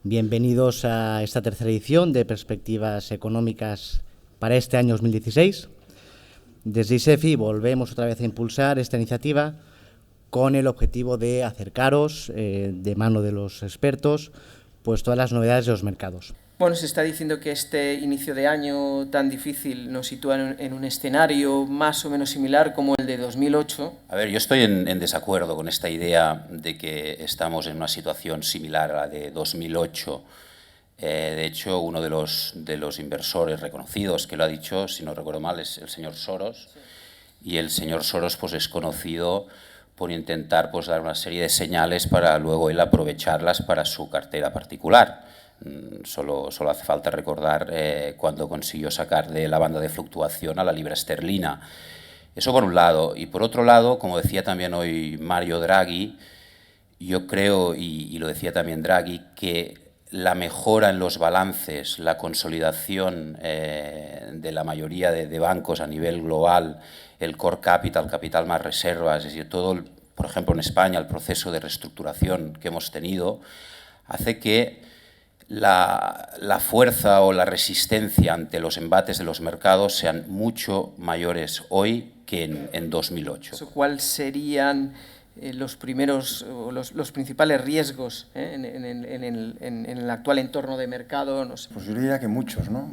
Bienvenidos a esta tercera edición de Perspectivas Económicas para este año 2016. Desde ISEFI volvemos otra vez a impulsar esta iniciativa con el objetivo de acercaros, de mano de los expertos, pues todas las novedades de los mercados. Bueno, se está diciendo que este inicio de año tan difícil nos sitúa en un escenario más o menos similar como el de 2008. A ver, yo estoy en desacuerdo con esta idea de que estamos en una situación similar a la de 2008. De hecho, uno de los inversores reconocidos que lo ha dicho, si no recuerdo mal, es el señor Soros. Sí. Y el señor Soros pues, es conocido por intentar pues, dar una serie de señales para luego él aprovecharlas para su cartera particular. Solo hace falta recordar cuando consiguió sacar de la banda de fluctuación a la libra esterlina. Eso por un lado. Y por otro lado, como decía también hoy Mario Draghi, yo creo, y lo decía también Draghi, que la mejora en los balances, la consolidación de la mayoría de bancos a nivel global, el core capital más reservas, es decir, todo, por ejemplo, en España, el proceso de reestructuración que hemos tenido, hace que la fuerza o la resistencia ante los embates de los mercados sean mucho mayores hoy que en 2008. ¿Cuáles serían los principales riesgos en el actual entorno de mercado? No sé. Pues yo diría que muchos, ¿no?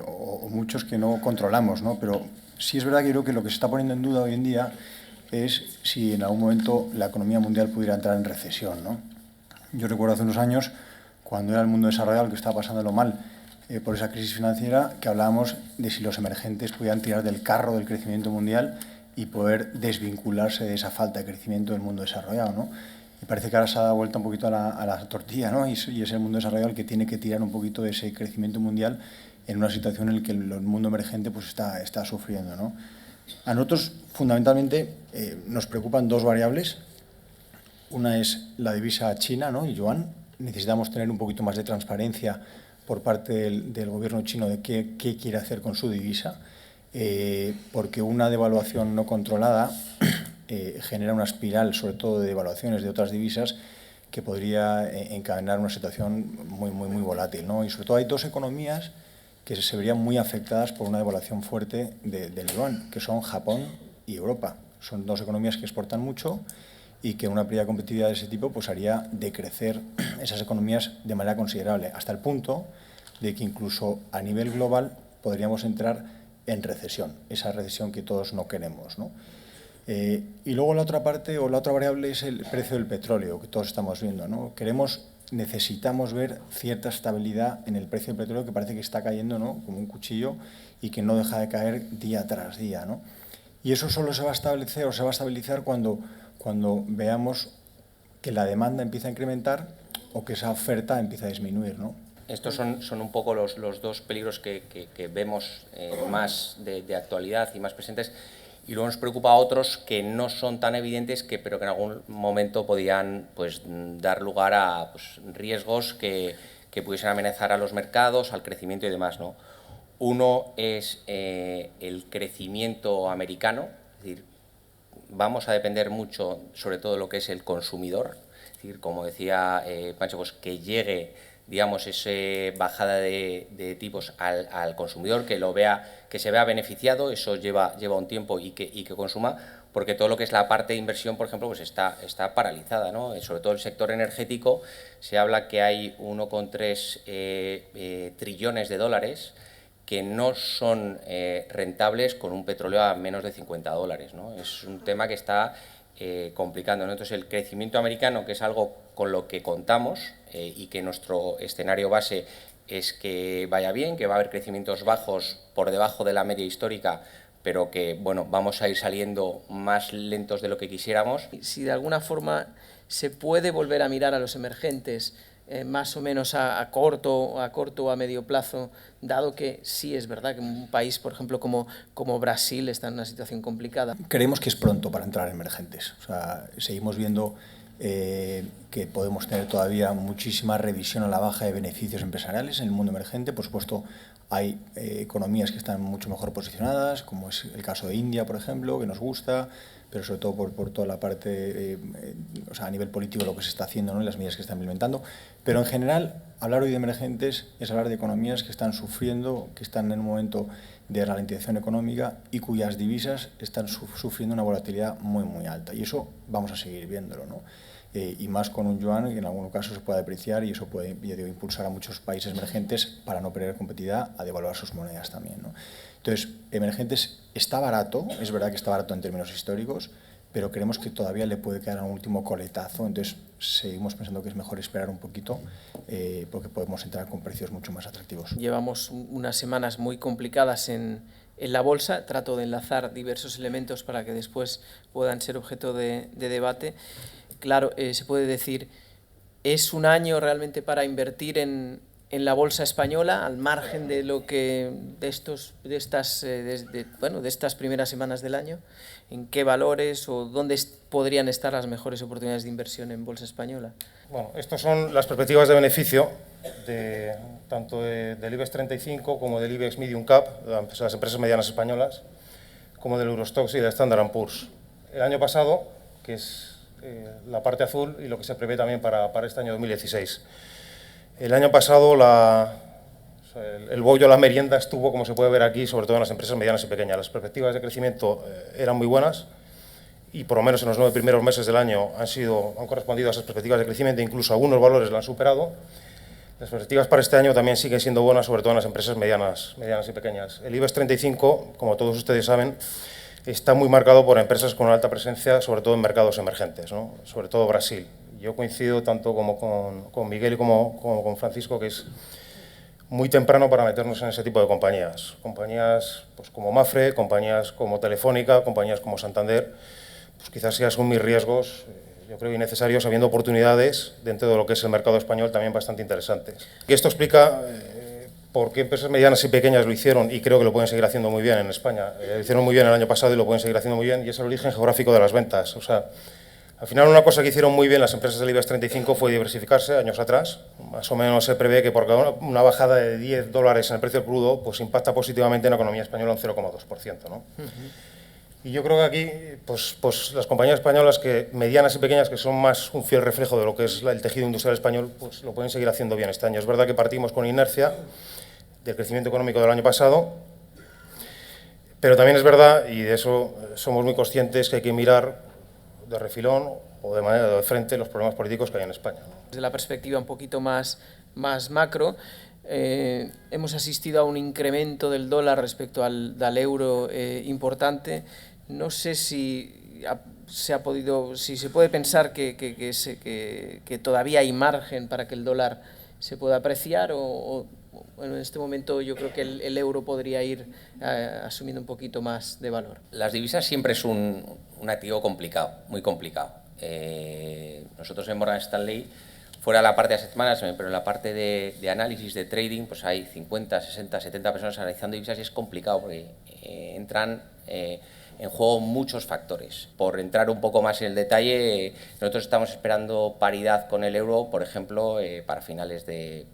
O muchos que no controlamos, ¿no? Pero sí es verdad que creo que lo que se está poniendo en duda hoy en día es si en algún momento la economía mundial pudiera entrar en recesión, ¿no? Yo recuerdo hace unos años, cuando era el mundo desarrollado el que estaba pasándolo mal por esa crisis financiera, que hablábamos de si los emergentes podían tirar del carro del crecimiento mundial y poder desvincularse de esa falta de crecimiento del mundo desarrollado, ¿no? Y parece que ahora se ha dado vuelta un poquito a la tortilla, ¿no? Y es el mundo desarrollado el que tiene que tirar un poquito de ese crecimiento mundial en una situación en la que el mundo emergente pues está sufriendo, ¿no? A nosotros, fundamentalmente, nos preocupan dos variables. Una es la divisa china, ¿no? Y yuan. Necesitamos tener un poquito más de transparencia por parte del gobierno chino de qué quiere hacer con su divisa, porque una devaluación no controlada genera una espiral, sobre todo de devaluaciones de otras divisas, que podría encadenar una situación muy volátil, ¿no? Y sobre todo hay dos economías que se verían muy afectadas por una devaluación fuerte del yuan, que son Japón y Europa. Son dos economías que exportan mucho y que una pérdida de competitividad de ese tipo pues haría decrecer esas economías de manera considerable, hasta el punto de que incluso a nivel global podríamos entrar en recesión, esa recesión que todos no queremos, ¿no? Y luego la otra parte o la otra variable es el precio del petróleo, que todos estamos viendo, ¿no? Necesitamos ver cierta estabilidad en el precio del petróleo, que parece que está cayendo, ¿no? Como un cuchillo y que no deja de caer día tras día, ¿no? Y eso solo se va a establecer o se va a estabilizar cuando veamos que la demanda empieza a incrementar o que esa oferta empieza a disminuir, ¿no? Estos son un poco los dos peligros que vemos más de actualidad y más presentes, y luego nos preocupa a otros que no son tan evidentes, pero que en algún momento podían pues, dar lugar a pues, riesgos que pudiesen amenazar a los mercados, al crecimiento y demás, ¿no? Uno es el crecimiento americano, es decir, vamos a depender mucho sobre todo de lo que es el consumidor, es decir, como decía Pancho, pues que llegue, digamos, esa bajada de tipos al consumidor, que se vea beneficiado, eso lleva un tiempo y que consuma, porque todo lo que es la parte de inversión, por ejemplo, pues está paralizada, ¿no? Sobre todo el sector energético, se habla que hay 1,3 trillones de dólares que no son rentables con un petróleo a menos de $50, ¿no? Es un tema que está complicando, ¿no? Entonces, el crecimiento americano, que es algo con lo que contamos y que nuestro escenario base es que vaya bien, que va a haber crecimientos bajos por debajo de la media histórica, pero que, bueno, vamos a ir saliendo más lentos de lo que quisiéramos. Si de alguna forma se puede volver a mirar a los emergentes más o menos a corto o a medio plazo, dado que sí es verdad que un país, por ejemplo, como Brasil está en una situación complicada. Creemos que es pronto para entrar en emergentes. O sea, seguimos viendo que podemos tener todavía muchísima revisión a la baja de beneficios empresariales en el mundo emergente. Por supuesto, Hay economías que están mucho mejor posicionadas, como es el caso de India, por ejemplo, que nos gusta, pero sobre todo por toda la parte, o sea, a nivel político lo que se está haciendo, ¿no? Y las medidas que están implementando. Pero en general, hablar hoy de emergentes es hablar de economías que están sufriendo, que están en un momento de ralentización económica y cuyas divisas están sufriendo una volatilidad muy, muy alta. Y eso vamos a seguir viéndolo, ¿no? Y más con un yuan que en algunos casos se pueda depreciar y eso puede, ya digo, impulsar a muchos países emergentes para no perder competitividad a devaluar sus monedas también, ¿no? Entonces, emergentes está barato, es verdad que está barato en términos históricos, pero creemos que todavía le puede quedar un último coletazo, entonces seguimos pensando que es mejor esperar un poquito porque podemos entrar con precios mucho más atractivos. Llevamos unas semanas muy complicadas en la bolsa, trato de enlazar diversos elementos para que después puedan ser objeto de debate. Claro, se puede decir, ¿es un año realmente para invertir en la bolsa española, al margen de lo que de estas primeras semanas del año? ¿En qué valores o dónde podrían estar las mejores oportunidades de inversión en bolsa española? Bueno, estas son las perspectivas de beneficio tanto del IBEX 35 como del IBEX Medium Cap, las empresas medianas españolas, como del Eurostoxx y del Standard & Poor's. El año pasado, que es la parte azul y lo que se prevé también para este año 2016. El año pasado el bollo, la merienda estuvo, como se puede ver aquí, sobre todo en las empresas medianas y pequeñas. Las perspectivas de crecimiento eran muy buenas y por lo menos en los 9 primeros meses del año han correspondido a esas perspectivas de crecimiento, incluso algunos valores la han superado. Las perspectivas para este año también siguen siendo buenas, sobre todo en las empresas medianas y pequeñas. El IBEX 35, como todos ustedes saben, está muy marcado por empresas con una alta presencia, sobre todo en mercados emergentes, ¿no? Sobre todo Brasil. Yo coincido tanto como con Miguel y como con Francisco que es muy temprano para meternos en ese tipo de compañías. Compañías pues, como Mapfre, compañías como Telefónica, compañías como Santander, pues quizás sí asumir riesgos, yo creo innecesarios, habiendo oportunidades dentro de lo que es el mercado español también bastante interesantes. Y esto explica por qué empresas medianas y pequeñas lo hicieron y creo que lo pueden seguir haciendo muy bien en España. Lo hicieron muy bien el año pasado y lo pueden seguir haciendo muy bien, y es el origen geográfico de las ventas. O sea, al final una cosa que hicieron muy bien las empresas del IBEX 35 fue diversificarse años atrás. Más o menos se prevé que por cada una bajada de $10 en el precio del crudo pues impacta positivamente en la economía española un 0,2%, ¿no? Y yo creo que aquí pues las compañías españolas medianas y pequeñas, que son más un fiel reflejo de lo que es el tejido industrial español, pues lo pueden seguir haciendo bien este año. Es verdad que partimos con inercia del crecimiento económico del año pasado, pero también es verdad, y de eso somos muy conscientes, que hay que mirar de refilón o de manera de frente los problemas políticos que hay en España, ¿no? Desde la perspectiva un poquito más macro, hemos asistido a un incremento del dólar respecto al euro importante. No sé si se puede pensar que todavía hay margen para que el dólar se pueda apreciar o bueno, en este momento yo creo que el euro podría ir asumiendo un poquito más de valor. Las divisas siempre es un activo complicado, muy complicado. Nosotros en Morgan Stanley, fuera de la parte de asset management, pero en la parte de análisis, de trading, pues hay 50, 60, 70 personas analizando divisas y es complicado porque entran en juego muchos factores. Por entrar un poco más en el detalle, nosotros estamos esperando paridad con el euro, por ejemplo, para finales de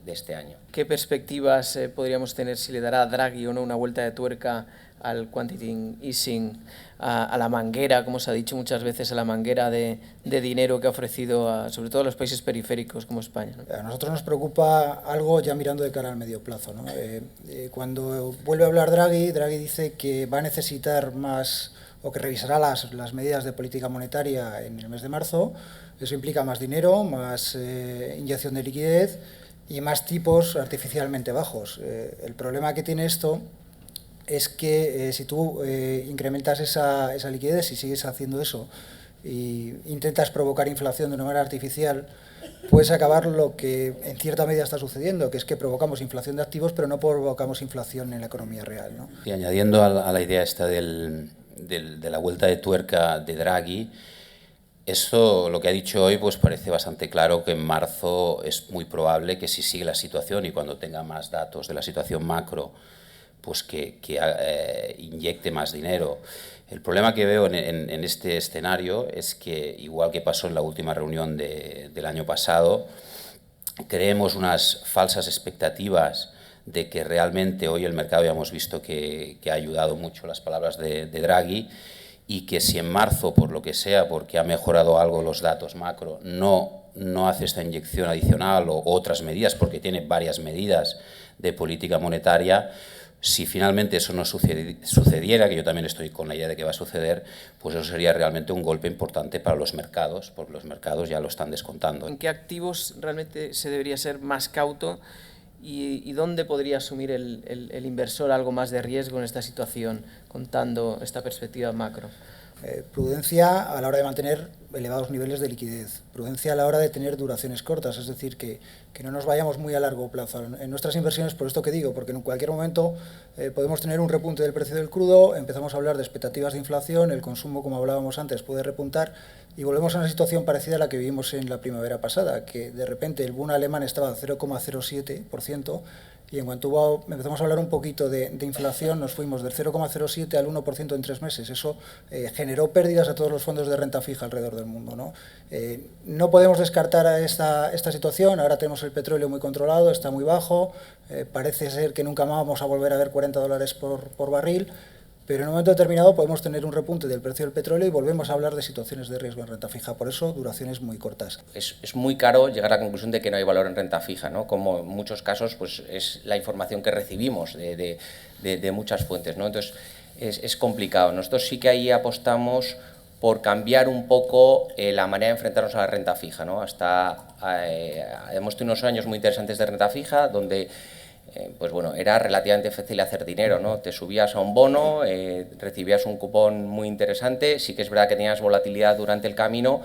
este año. ¿Qué perspectivas podríamos tener si le dará Draghi o no una vuelta de tuerca al quantitative easing, a la manguera, como se ha dicho muchas veces, a la manguera de dinero que ha ofrecido sobre todo a los países periféricos como España, ¿no? A nosotros nos preocupa algo ya mirando de cara al medio plazo, ¿no? Cuando vuelve a hablar Draghi dice que va a necesitar más, o que revisará las medidas de política monetaria en el mes de marzo. Eso implica más dinero, más inyección de liquidez y más tipos artificialmente bajos. El problema que tiene esto es que si tú incrementas esa liquidez y sigues haciendo eso e intentas provocar inflación de una manera artificial, puedes acabar lo que en cierta medida está sucediendo, que es que provocamos inflación de activos, pero no provocamos inflación en la economía real, ¿no? Y añadiendo a la idea esta de la vuelta de tuerca de Draghi, esto, lo que ha dicho hoy, pues parece bastante claro que en marzo es muy probable que si sigue la situación y cuando tenga más datos de la situación macro, pues que inyecte más dinero. El problema que veo en este escenario es que, igual que pasó en la última reunión del año pasado, creemos unas falsas expectativas de que realmente hoy el mercado ya hemos visto que ha ayudado mucho las palabras de Draghi, y que si en marzo, por lo que sea, porque ha mejorado algo los datos macro, no hace esta inyección adicional o otras medidas, porque tiene varias medidas de política monetaria, si finalmente eso no sucediera, que yo también estoy con la idea de que va a suceder, pues eso sería realmente un golpe importante para los mercados, porque los mercados ya lo están descontando. ¿En qué activos realmente se debería ser más cauto y dónde podría asumir el inversor algo más de riesgo en esta situación, contando esta perspectiva macro? Prudencia a la hora de mantener elevados niveles de liquidez, prudencia a la hora de tener duraciones cortas, es decir, que no nos vayamos muy a largo plazo en nuestras inversiones, por esto que digo, porque en cualquier momento podemos tener un repunte del precio del crudo, empezamos a hablar de expectativas de inflación, el consumo, como hablábamos antes, puede repuntar y volvemos a una situación parecida a la que vivimos en la primavera pasada, que de repente el boom alemán estaba al 0,07%, y en cuanto empezamos a hablar un poquito de inflación, nos fuimos del 0,07 al 1% en 3 meses. Eso generó pérdidas a todos los fondos de renta fija alrededor del mundo, ¿no? No podemos descartar a esta situación. Ahora tenemos el petróleo muy controlado, está muy bajo. Parece ser que nunca más vamos a volver a ver $40 por barril. Pero en un momento determinado podemos tener un repunte del precio del petróleo y volvemos a hablar de situaciones de riesgo en renta fija. Por eso, duraciones muy cortas. Es muy caro llegar a la conclusión de que no hay valor en renta fija, ¿no? Como en muchos casos pues es la información que recibimos de muchas fuentes, ¿no? Entonces es complicado. Nosotros sí que ahí apostamos por cambiar un poco la manera de enfrentarnos a la renta fija, ¿no? Hemos tenido unos años muy interesantes de renta fija donde pues bueno, era relativamente fácil hacer dinero, ¿no? Te subías a un bono, recibías un cupón muy interesante, sí que es verdad que tenías volatilidad durante el camino,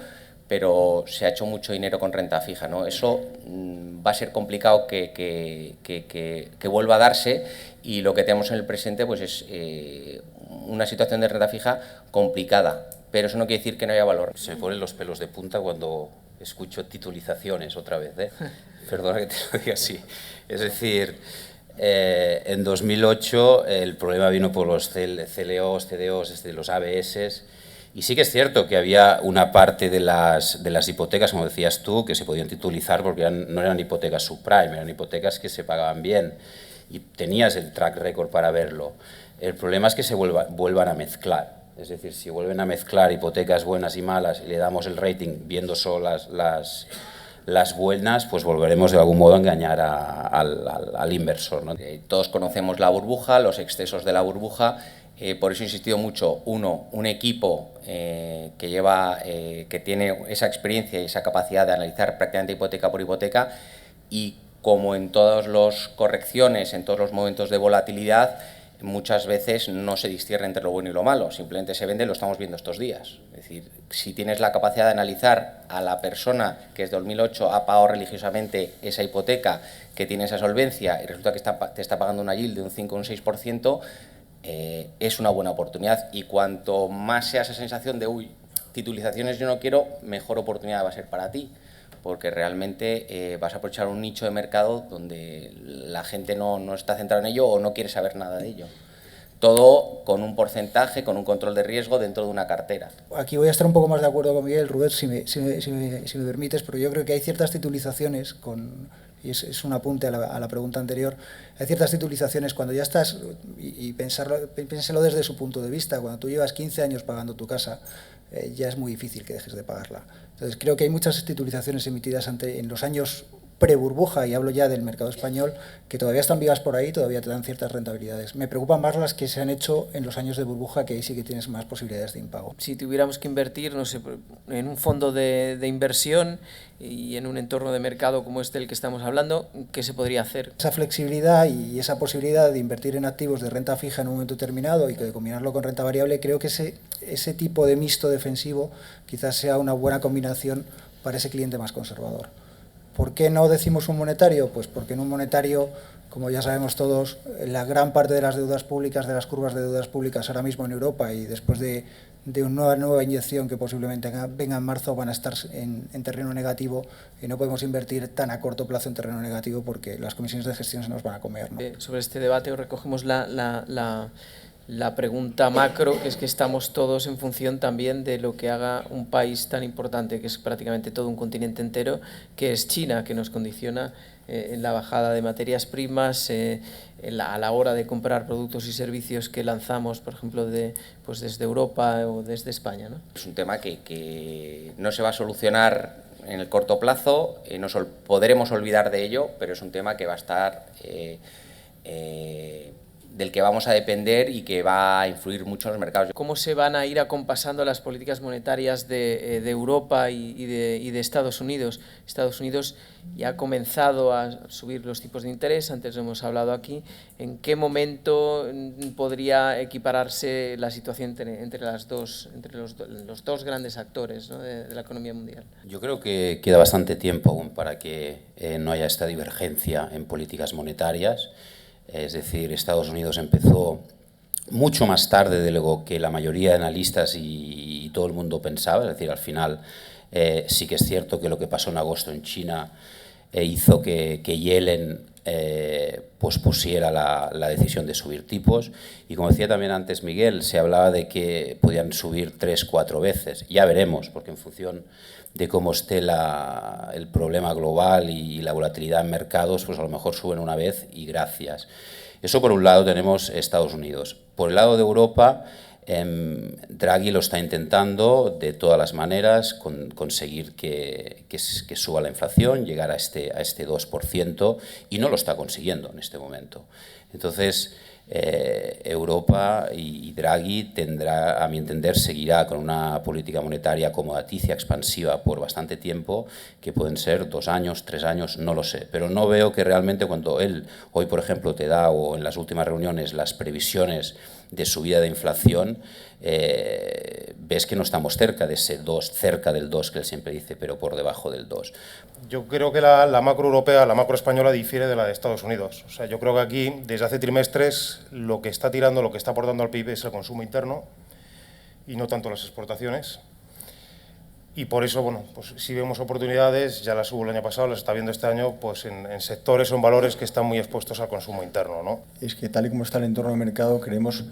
pero se ha hecho mucho dinero con renta fija, ¿no? Eso va a ser complicado que vuelva a darse, y lo que tenemos en el presente pues es una situación de renta fija complicada, pero eso no quiere decir que no haya valor. Se me ponen los pelos de punta cuando escucho titulizaciones otra vez, ¿eh? Perdona que te lo diga así. Es decir, en 2008 el problema vino por los CLOs, CDOs, los ABS, y sí que es cierto que había una parte de las hipotecas, como decías tú, que se podían titulizar porque no eran hipotecas subprime, eran hipotecas que se pagaban bien y tenías el track record para verlo. El problema es que se vuelvan a mezclar. Es decir, si vuelven a mezclar hipotecas buenas y malas y le damos el rating viendo solo las buenas, pues volveremos de algún modo a engañar al inversor, ¿no? Todos conocemos la burbuja, los excesos de la burbuja, por eso he insistido mucho, un equipo que tiene esa experiencia y esa capacidad de analizar prácticamente hipoteca por hipoteca, y como en todas las correcciones, en todos los momentos de volatilidad, muchas veces no se discierne entre lo bueno y lo malo, simplemente se vende, lo estamos viendo estos días. Es decir, si tienes la capacidad de analizar a la persona que desde 2008 ha pagado religiosamente esa hipoteca, que tiene esa solvencia y resulta que te está pagando una yield de un 5 o un 6%, es una buena oportunidad, y cuanto más sea esa sensación de titulizaciones yo no quiero, mejor oportunidad va a ser para ti, porque realmente vas a aprovechar un nicho de mercado donde la gente no está centrada en ello o no quiere saber nada de ello. Todo con un porcentaje, con un control de riesgo dentro de una cartera. Aquí voy a estar un poco más de acuerdo con Miguel, Rubén, si me permites, pero yo creo que hay ciertas titulizaciones, y es un apunte a la pregunta anterior, hay ciertas titulizaciones cuando ya estás, y piénselo desde su punto de vista, cuando tú llevas 15 años pagando tu casa, ya es muy difícil que dejes de pagarla. Entonces creo que hay muchas titulizaciones emitidas en los años pre-burbuja, y hablo ya del mercado español, que todavía están vivas por ahí, todavía te dan ciertas rentabilidades. Me preocupan más las que se han hecho en los años de burbuja, que ahí sí que tienes más posibilidades de impago. Si tuviéramos que invertir, no sé, en un fondo de inversión y en un entorno de mercado como este del que estamos hablando, ¿qué se podría hacer? Esa flexibilidad y esa posibilidad de invertir en activos de renta fija en un momento determinado y de combinarlo con renta variable, creo que ese tipo de mixto defensivo quizás sea una buena combinación para ese cliente más conservador. ¿Por qué no decimos un monetario? Pues porque en un monetario, como ya sabemos todos, la gran parte de las deudas públicas, de las curvas de deudas públicas ahora mismo en Europa, y después de una nueva inyección que posiblemente venga en marzo, van a estar en terreno negativo, y no podemos invertir tan a corto plazo en terreno negativo porque las comisiones de gestión se nos van a comer, ¿no? Sobre este debate recogemos la pregunta macro, que es que estamos todos en función también de lo que haga un país tan importante, que es prácticamente todo un continente entero, que es China, que nos condiciona en la bajada de materias primas, a la hora de comprar productos y servicios que lanzamos, por ejemplo, pues desde Europa o desde España, ¿no? Es un tema que no se va a solucionar en el corto plazo, podremos olvidar de ello, pero es un tema que va a estar, del que vamos a depender y que va a influir mucho en los mercados. ¿Cómo se van a ir acompasando las políticas monetarias de Europa y de Estados Unidos? Estados Unidos ya ha comenzado a subir los tipos de interés, antes lo hemos hablado aquí. ¿En qué momento podría equipararse la situación entre los dos grandes actores, ¿no?, de la economía mundial? Yo creo que queda bastante tiempo aún para que no haya esta divergencia en políticas monetarias. Es decir, Estados Unidos empezó mucho más tarde de lo que la mayoría de analistas y todo el mundo pensaba. Es decir, al final sí que es cierto que lo que pasó en agosto en China hizo que Yellen pospusiera la decisión de subir tipos. Y como decía también antes Miguel, se hablaba de que podían subir 3-4 veces. Ya veremos, porque en función de cómo esté el problema global y la volatilidad en mercados, pues a lo mejor suben una vez y gracias. Eso por un lado tenemos Estados Unidos. Por el lado de Europa, Draghi lo está intentando de todas las maneras, conseguir que suba la inflación, llegar a este 2%, y no lo está consiguiendo en este momento. Entonces, Europa y Draghi tendrá, a mi entender, seguirá con una política monetaria acomodaticia, expansiva por bastante tiempo, que pueden ser 2 años, 3 años, no lo sé. Pero no veo que realmente cuando él hoy, por ejemplo, te da, o en las últimas reuniones, las previsiones de subida de inflación, ves que no estamos cerca de ese 2, cerca del 2 que él siempre dice, pero por debajo del 2. Yo creo que la macro europea, la macro española difiere de la de Estados Unidos. O sea, yo creo que aquí, desde hace trimestres, lo que está tirando, lo que está aportando al PIB es el consumo interno y no tanto las exportaciones. Y por eso, bueno, pues si vemos oportunidades, ya las hubo el año pasado, las está viendo este año, pues en sectores o en valores que están muy expuestos al consumo interno, ¿no? Es que tal y como está el entorno del mercado, creemos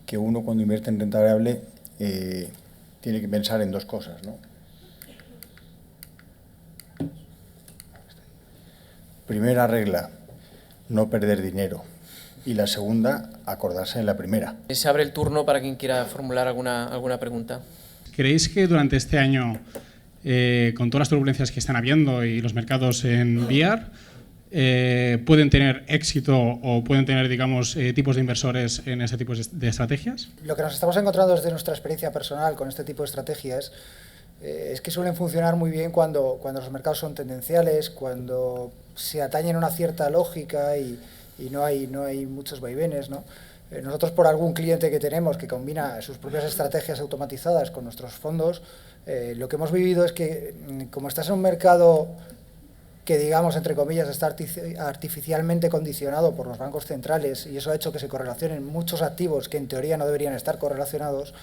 que uno cuando invierte en renta variable tiene que pensar en 2 cosas, ¿no? Primera regla, no perder dinero. Y la segunda, acordarse de la primera. Se abre el turno para quien quiera formular alguna pregunta. ¿Creéis que durante este año, con todas las turbulencias que están habiendo y los mercados en VR, pueden tener éxito o pueden tener, digamos, tipos de inversores en este tipo de estrategias? Lo que nos estamos encontrando desde nuestra experiencia personal con este tipo de estrategias es que suelen funcionar muy bien cuando los mercados son tendenciales, cuando se atañen a una cierta lógica y no hay muchos vaivenes, ¿no? Nosotros, por algún cliente que tenemos que combina sus propias estrategias automatizadas con nuestros fondos, lo que hemos vivido es que, como estás en un mercado que, digamos, entre comillas, está artificialmente condicionado por los bancos centrales, y eso ha hecho que se correlacionen muchos activos que en teoría no deberían estar correlacionados,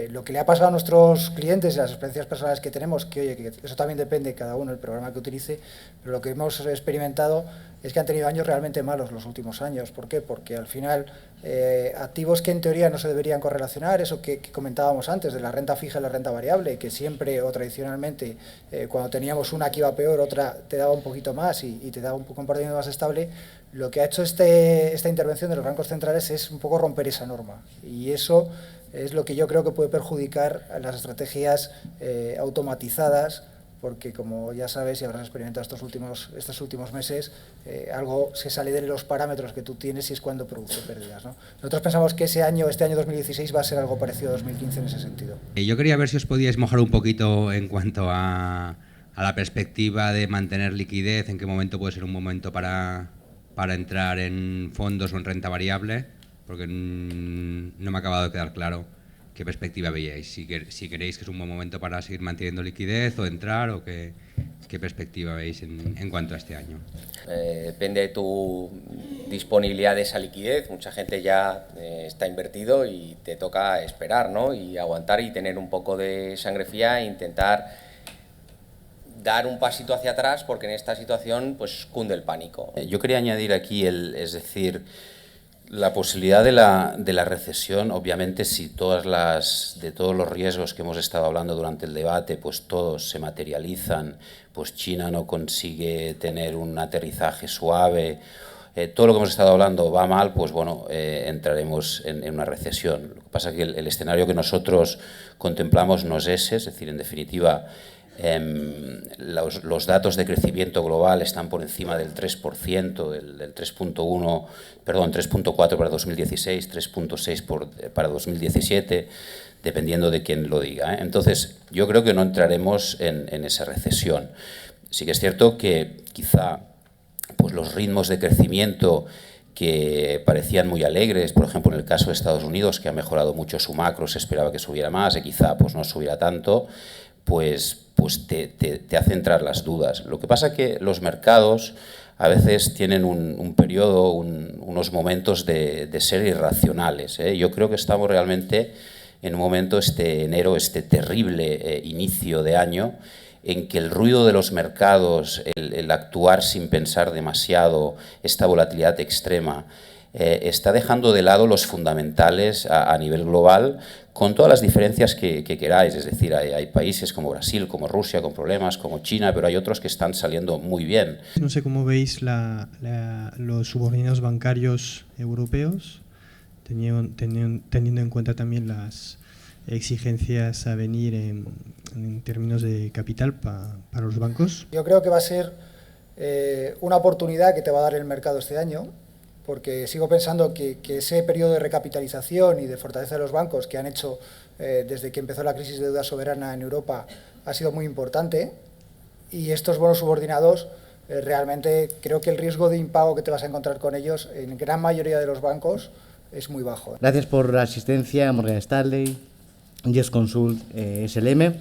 lo que le ha pasado a nuestros clientes y las experiencias personales que tenemos, que oye, que eso también depende de cada uno, el programa que utilice, pero lo que hemos experimentado es que han tenido años realmente malos los últimos años. ¿Por qué? Porque al final activos que en teoría no se deberían correlacionar, eso que comentábamos antes de la renta fija y la renta variable, que siempre o tradicionalmente cuando teníamos una que iba peor, otra te daba un poquito más y te daba un comportamiento más estable, lo que ha hecho esta intervención de los bancos centrales es un poco romper esa norma, y eso es lo que yo creo que puede perjudicar a las estrategias automatizadas, porque como ya sabes y habrás experimentado estos últimos meses, algo se sale de los parámetros que tú tienes y es cuando produce pérdidas, ¿no? Nosotros pensamos que este año 2016 va a ser algo parecido a 2015 en ese sentido. Yo quería ver si os podíais mojar un poquito en cuanto a la perspectiva de mantener liquidez, en qué momento puede ser un momento para entrar en fondos o en renta variable, porque no me ha acabado de quedar claro qué perspectiva veíais. Si queréis que es un buen momento para seguir manteniendo liquidez o entrar, o qué perspectiva veis en cuanto a este año. Depende de tu disponibilidad de esa liquidez. Mucha gente ya está invertido y te toca esperar, ¿no? Y aguantar y tener un poco de sangre fría e intentar dar un pasito hacia atrás, porque en esta situación pues cunde el pánico. Yo quería añadir aquí, es decir, La posibilidad de la recesión, obviamente, si de todos los riesgos que hemos estado hablando durante el debate, pues todos se materializan, pues China no consigue tener un aterrizaje suave, todo lo que hemos estado hablando va mal, pues bueno, entraremos en una recesión. Lo que pasa es que el escenario que nosotros contemplamos no es ese, es decir, en definitiva, los datos de crecimiento global están por encima del 3%, del 3.4 para 2016, 3.6 para 2017, dependiendo de quién lo diga, ¿eh? Entonces, yo creo que no entraremos en esa recesión. Sí que es cierto que quizá pues, los ritmos de crecimiento que parecían muy alegres, por ejemplo, en el caso de Estados Unidos, que ha mejorado mucho su macro, se esperaba que subiera más y quizá pues, no subiera tanto, pues te hace entrar las dudas. Lo que pasa es que los mercados a veces tienen un periodo, unos momentos de ser irracionales, ¿eh? Yo creo que estamos realmente en un momento, este enero, este terrible inicio de año, en que el ruido de los mercados, el actuar sin pensar demasiado, esta volatilidad extrema, está dejando de lado los fundamentales a nivel global, con todas las diferencias que queráis. Es decir, hay países como Brasil, como Rusia, con problemas, como China, pero hay otros que están saliendo muy bien. No sé cómo veis los subordinados bancarios europeos, teniendo en cuenta también las exigencias a venir en términos de capital para los bancos. Yo creo que va a ser una oportunidad que te va a dar el mercado este año, porque sigo pensando que ese periodo de recapitalización y de fortaleza de los bancos que han hecho desde que empezó la crisis de deuda soberana en Europa ha sido muy importante, y estos bonos subordinados realmente creo que el riesgo de impago que te vas a encontrar con ellos en gran mayoría de los bancos es muy bajo. Gracias por la asistencia, Morgan Stanley, Yes Consult, SLM.